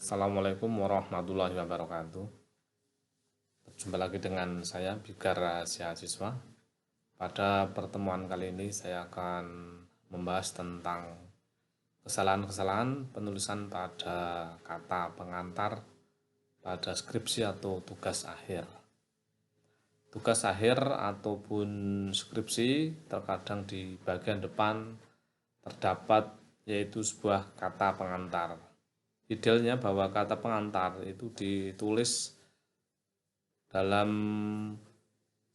Assalamualaikum warahmatullahi wabarakatuh. Berjumpa lagi dengan saya Bigar Rahasia Siswa. Pada pertemuan kali ini saya akan membahas tentang kesalahan-kesalahan penulisan pada kata pengantar pada skripsi atau tugas akhir. Tugas akhir ataupun skripsi terkadang di bagian depan terdapat yaitu sebuah kata pengantar. Idealnya bahwa kata pengantar itu ditulis dalam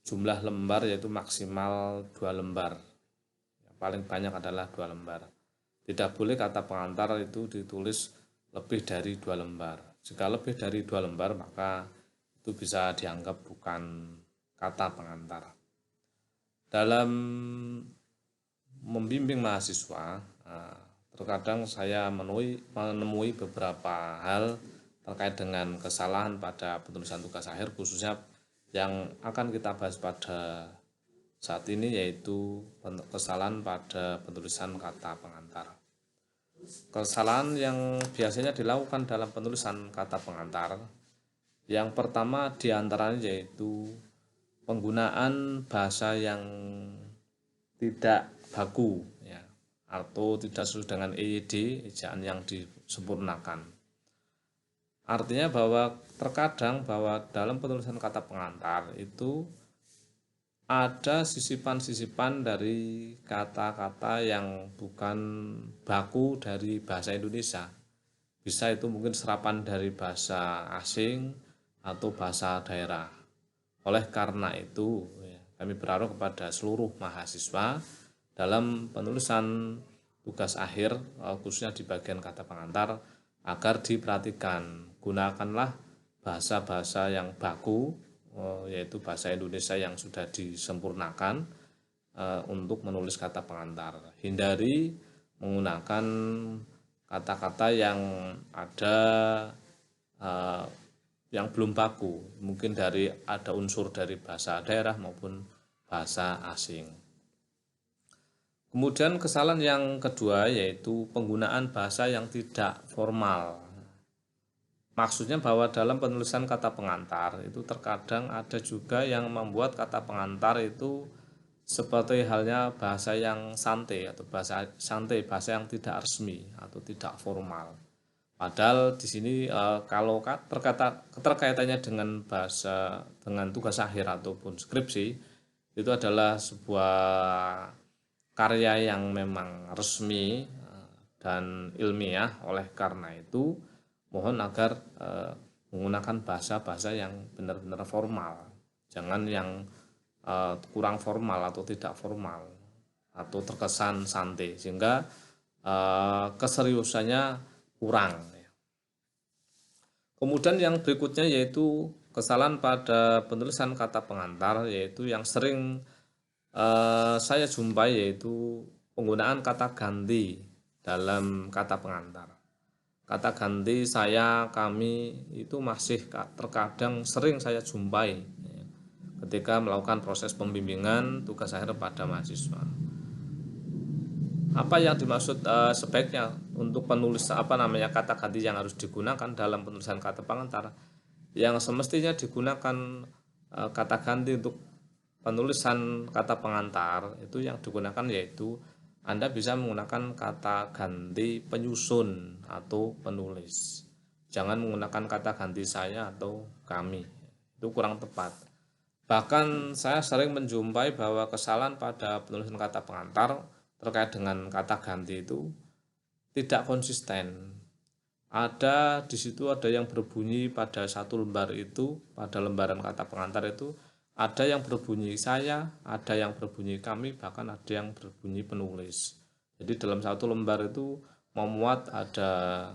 jumlah lembar yaitu maksimal 2 lembar. Yang paling banyak adalah 2 lembar. Tidak boleh kata pengantar itu ditulis lebih dari 2 lembar. Jika lebih dari 2 lembar maka itu bisa dianggap bukan kata pengantar. Dalam membimbing mahasiswa, terkadang saya menemui beberapa hal terkait dengan kesalahan pada penulisan tugas akhir, khususnya yang akan kita bahas pada saat ini, yaitu kesalahan pada penulisan kata pengantar. Kesalahan yang biasanya dilakukan dalam penulisan kata pengantar, yang pertama diantaranya yaitu penggunaan bahasa yang tidak baku, ya, atau tidak sesuai dengan EYD, ejaan yang disempurnakan. Artinya bahwa terkadang bahwa dalam penulisan kata pengantar itu ada sisipan-sisipan dari kata-kata yang bukan baku dari bahasa Indonesia. Bisa itu mungkin serapan dari bahasa asing atau bahasa daerah. Oleh karena itu, kami berharap kepada seluruh mahasiswa dalam penulisan tugas akhir, khususnya di bagian kata pengantar, agar diperhatikan. Gunakanlah bahasa-bahasa yang baku, yaitu bahasa Indonesia yang sudah disempurnakan untuk menulis kata pengantar. Hindari menggunakan kata-kata yang ada yang belum baku, mungkin ada unsur dari bahasa daerah maupun bahasa asing. Kemudian kesalahan yang kedua yaitu penggunaan bahasa yang tidak formal. Maksudnya bahwa dalam penulisan kata pengantar itu terkadang ada juga yang membuat kata pengantar itu seperti halnya bahasa yang santai atau bahasa santai, bahasa yang tidak resmi atau tidak formal. Padahal di sini kalau keterkaitannya dengan tugas akhir ataupun skripsi itu adalah sebuah karya yang memang resmi dan ilmiah. Oleh karena itu mohon agar menggunakan bahasa-bahasa yang benar-benar formal, jangan yang kurang formal atau tidak formal atau terkesan santai sehingga keseriusannya kurang. Kemudian yang berikutnya yaitu kesalahan pada penulisan kata pengantar, yaitu yang sering saya jumpai yaitu penggunaan kata ganti dalam kata pengantar. Kata ganti saya, kami itu masih terkadang sering saya jumpai ketika melakukan proses pembimbingan tugas akhir pada mahasiswa. Apa yang dimaksud sebaiknya untuk penulis kata ganti yang harus digunakan dalam penulisan kata pengantar? Yang semestinya digunakan kata ganti untuk penulisan kata pengantar itu yang digunakan yaitu Anda bisa menggunakan kata ganti penyusun atau penulis. Jangan menggunakan kata ganti saya atau kami. Itu kurang tepat. Bahkan saya sering menjumpai bahwa kesalahan pada penulisan kata pengantar terkait dengan kata ganti itu tidak konsisten. Di situ ada yang berbunyi pada satu lembar itu, pada lembaran kata pengantar itu ada yang berbunyi saya, ada yang berbunyi kami, bahkan ada yang berbunyi penulis. Jadi dalam satu lembar itu memuat ada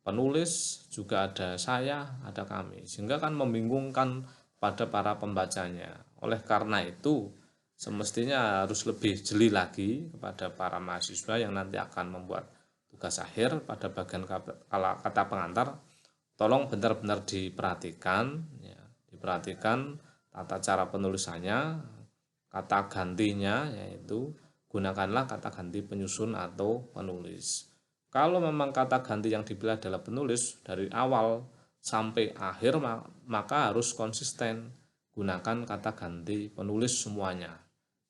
penulis, juga ada saya, ada kami. Sehingga kan membingungkan pada para pembacanya. Oleh karena itu, semestinya harus lebih jeli lagi kepada para mahasiswa yang nanti akan membuat tugas akhir pada bagian kata pengantar. Tolong benar-benar diperhatikan, diperhatikan tata cara penulisannya, kata gantinya, yaitu gunakanlah kata ganti penyusun atau penulis. Kalau memang kata ganti yang dipilih adalah penulis dari awal sampai akhir, maka harus konsisten gunakan kata ganti penulis semuanya.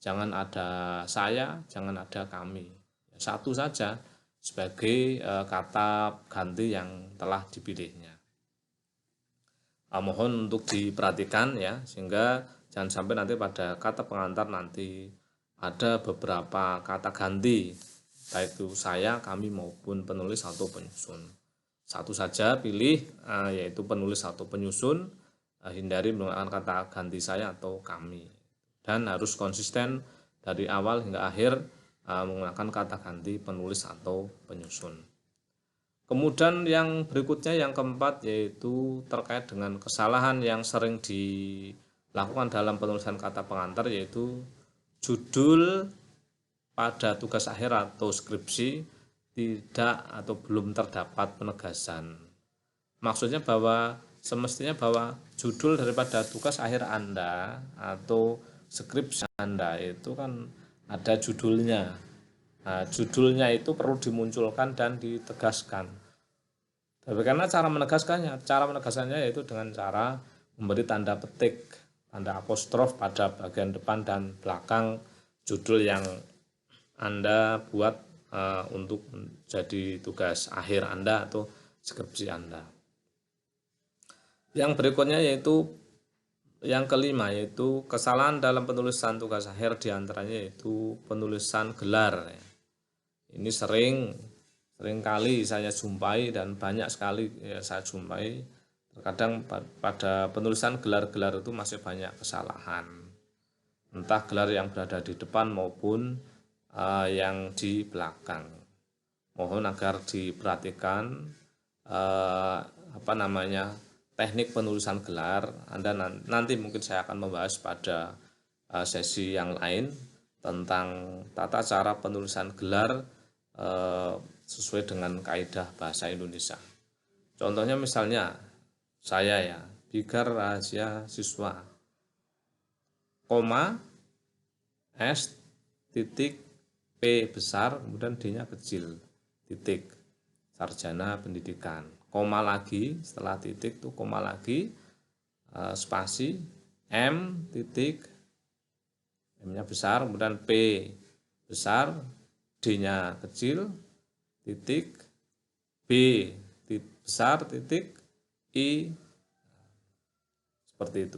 Jangan ada saya, jangan ada kami. Satu saja sebagai kata ganti yang telah dipilihnya. Mohon untuk diperhatikan ya, sehingga jangan sampai nanti pada kata pengantar nanti ada beberapa kata ganti, baik itu saya, kami maupun penulis atau penyusun. Satu saja pilih, yaitu penulis atau penyusun, hindari menggunakan kata ganti saya atau kami. Dan harus konsisten dari awal hingga akhir menggunakan kata ganti penulis atau penyusun. Kemudian yang berikutnya yang keempat yaitu terkait dengan kesalahan yang sering dilakukan dalam penulisan kata pengantar, yaitu judul pada tugas akhir atau skripsi tidak atau belum terdapat penegasan. Maksudnya bahwa semestinya bahwa judul daripada tugas akhir Anda atau skripsi Anda itu kan ada judulnya. Nah, judulnya itu perlu dimunculkan dan ditegaskan. Tapi karena cara menegaskannya yaitu dengan cara memberi tanda petik, tanda apostrof pada bagian depan dan belakang judul yang Anda buat untuk menjadi tugas akhir Anda atau skripsi Anda. Yang berikutnya yaitu yang kelima, yaitu kesalahan dalam penulisan tugas akhir, diantaranya yaitu penulisan gelar. Ini sering kali saya jumpai dan banyak sekali ya saya jumpai. Terkadang pada penulisan gelar-gelar itu masih banyak kesalahan, entah gelar yang berada di depan maupun yang di belakang. Mohon agar diperhatikan teknik penulisan gelar. Anda nanti mungkin saya akan membahas pada sesi yang lain tentang tata cara penulisan gelar sesuai dengan kaidah bahasa Indonesia. Contohnya misalnya saya ya, bigar rahasia siswa, koma, S, titik, P besar, kemudian D-nya kecil, titik, sarjana pendidikan, koma lagi, setelah titik itu koma lagi, spasi, M, titik, M-nya besar, kemudian P besar, D-nya kecil, titik, B besar, titik, I, seperti itu.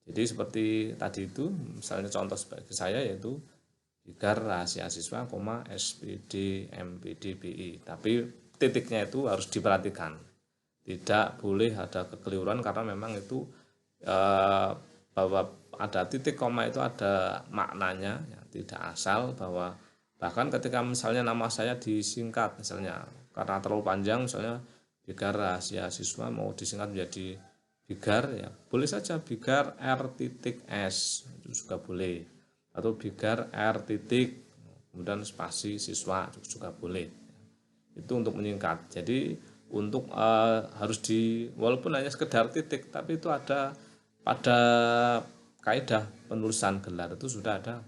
Jadi seperti tadi itu, misalnya contoh sebagai saya yaitu bigar rahasia siswa, SPD, MPD, BI. Tapi titiknya itu harus diperhatikan. Tidak boleh ada kekeliruan karena memang itu bahwa ada titik koma itu ada maknanya, ya, tidak asal bahwa bahkan ketika misalnya nama saya disingkat misalnya karena terlalu panjang, misalnya bigar rahasia siswa mau disingkat menjadi bigar, ya boleh saja bigar R.S itu juga boleh, atau bigar R titik kemudian spasi siswa juga boleh. Itu untuk menyingkat. Jadi untuk harus walaupun hanya sekedar titik, tapi itu ada pada kaidah penulisan gelar itu sudah ada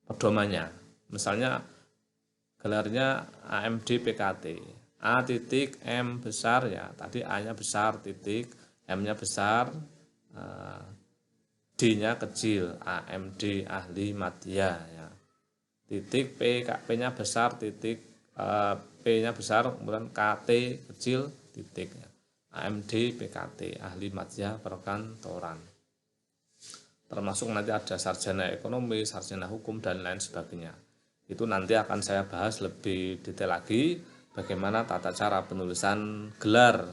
pedomannya. Misalnya gelarnya AMD PKT, A titik M besar, ya tadi A-nya besar, titik, M-nya besar, D-nya kecil, AMD ahli madya, ya. Titik P-nya besar, titik, P-nya besar, kemudian KT kecil, titik, ya. AMD PKT ahli madya perkantoran. Termasuk nanti ada sarjana ekonomi, sarjana hukum, dan lain sebagainya. Itu nanti akan saya bahas lebih detail lagi bagaimana tata cara penulisan gelar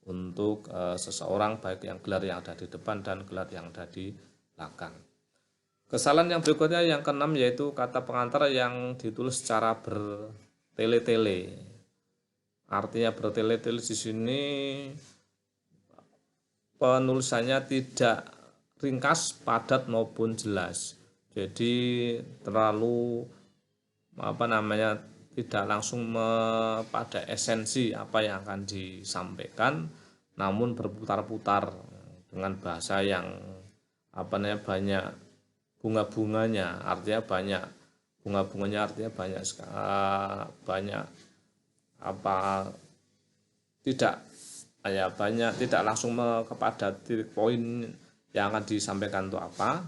untuk seseorang, baik yang gelar yang ada di depan dan gelar yang ada di belakang. Kesalahan yang berikutnya yang keenam yaitu kata pengantar yang ditulis secara bertele-tele. Artinya bertele-tele di sini penulisannya tidak ringkas, padat maupun jelas. Jadi terlalu tidak langsung pada esensi apa yang akan disampaikan, namun berputar-putar dengan bahasa yang banyak bunga-bunganya, artinya banyak bunga-bunganya artinya banyak apa tidak tidak langsung kepada titik poin yang akan disampaikan untuk apa,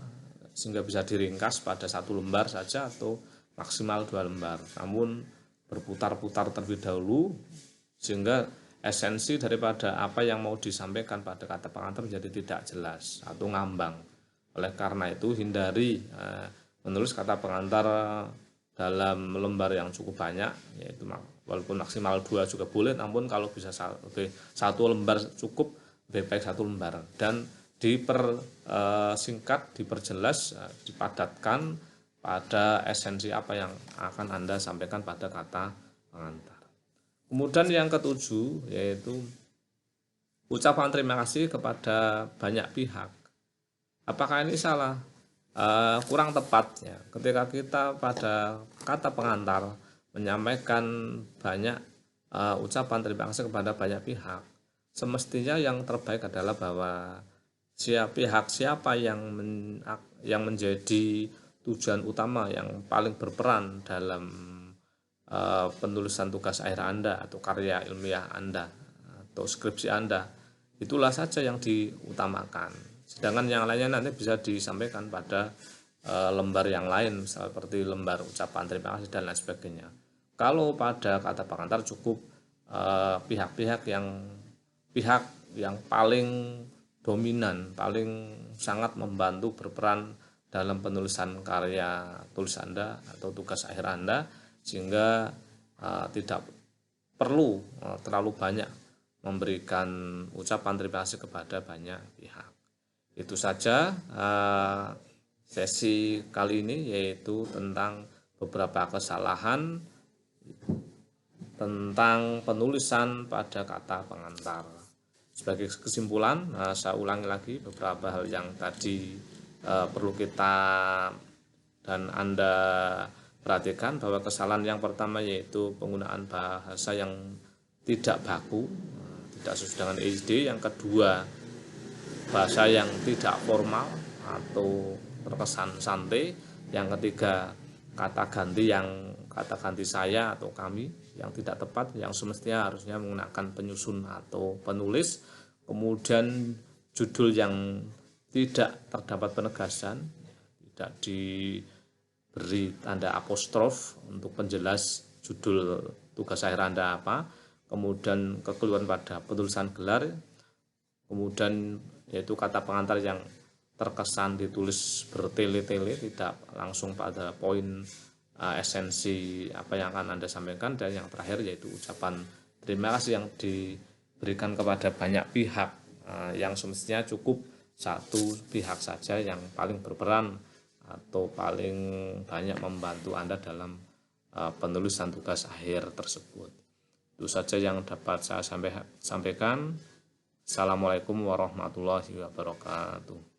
sehingga bisa diringkas pada satu lembar saja atau maksimal 2 lembar, namun berputar-putar terlebih dahulu sehingga esensi daripada apa yang mau disampaikan pada kata pengantar menjadi tidak jelas atau ngambang. Oleh karena itu hindari menulis kata pengantar dalam lembar yang cukup banyak, yaitu walaupun maksimal 2 juga boleh, namun kalau bisa satu lembar cukup, lebih baik 1 lembar, dan dipersingkat, diperjelas, dipadatkan pada esensi apa yang akan Anda sampaikan pada kata pengantar. Kemudian yang ketujuh yaitu ucapan terima kasih kepada banyak pihak. Apakah ini salah? Kurang tepat ya. Ketika kita pada kata pengantar menyampaikan banyak ucapan terima kasih kepada banyak pihak, semestinya yang terbaik adalah bahwa pihak siapa yang menjadi tujuan utama yang paling berperan dalam penulisan tugas akhir Anda atau karya ilmiah Anda atau skripsi Anda, itulah saja yang diutamakan. Sedangkan yang lainnya nanti bisa disampaikan pada lembar yang lain, seperti lembar ucapan terima kasih dan lain sebagainya. Kalau pada kata pengantar cukup pihak yang paling dominan, paling sangat membantu berperan dalam penulisan karya tulis Anda atau tugas akhir Anda, sehingga tidak perlu terlalu banyak memberikan ucapan terima kasih kepada banyak pihak. Itu saja sesi kali ini, yaitu tentang beberapa kesalahan tentang penulisan pada kata pengantar. Sebagai kesimpulan, saya ulangi lagi beberapa hal yang tadi perlu kita dan Anda perhatikan, bahwa kesalahan yang pertama yaitu penggunaan bahasa yang tidak baku, tidak sesuai dengan ESD. Yang kedua, bahasa yang tidak formal atau terkesan santai. Yang ketiga, kata ganti saya atau kami yang tidak tepat, yang semestinya harusnya menggunakan penyusun atau penulis. Kemudian judul yang tidak terdapat penegasan, tidak diberi tanda apostrof untuk penjelas judul tugas akhir Anda apa. Kemudian kekeliruan pada penulisan gelar. Kemudian yaitu kata pengantar yang terkesan ditulis bertele-tele, tidak langsung pada poin esensi apa yang akan Anda sampaikan. Dan yang terakhir yaitu ucapan terima kasih yang diberikan kepada banyak pihak, yang semestinya cukup satu pihak saja yang paling berperan atau paling banyak membantu Anda dalam penulisan tugas akhir tersebut. Itu saja yang dapat saya sampaikan. Assalamualaikum warahmatullahi wabarakatuh.